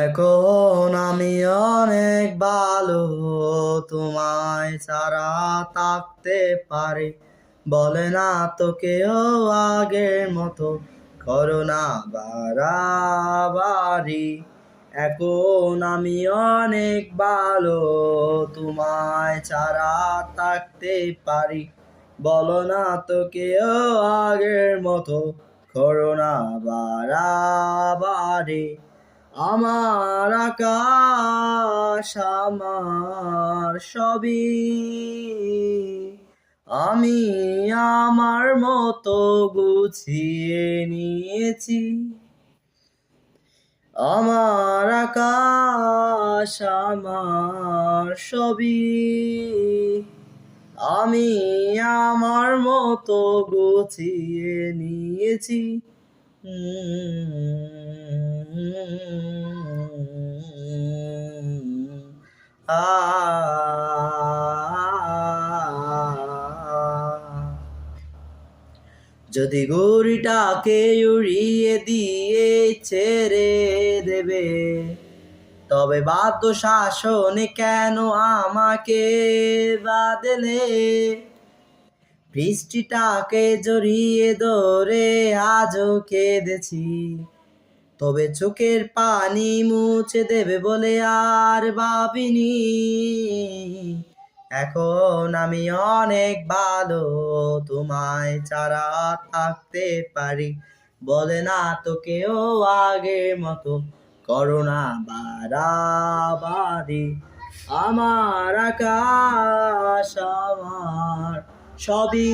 এখন আমি অনেক ভালো, তোমায় ছাড়া থাকতে পারি। বলে না তো কেউ আগের মতো, করো না বাড়াবাড়ি। এখন আমি অনেক ভালো, তোমায় ছাড়া থাকতে পারি। বলো না তো কেউ আগের মতো, করো না বাড়াবাড়ি। আমার আকাশ আমার সবই, আমি আমার মতো গুছিয়ে নিয়েছি। আমার আকাশ আমার সবই, আমি আমার মতো গুছিয়ে নিয়েছি। যদি ঘড়িটাকে উড়িয়ে দিয়ে ছেড়ে দেবে, তবে বাধ্য শাসনে কেন আমাকে বাঁধলে? বৃষ্টিটাকে জড়িয়ে ধরে আজও কেঁদেছি, তবে চোখের পানি মুছে দেবে বলে আর ভাবিনি। এখন আমি অনেক ভালো, তোমায় ছাড়া থাকতে পারি। বলে না তো কেউ আগের মতো, করো না বাড়াবাড়ি। আমার আকাশ আমার সবই।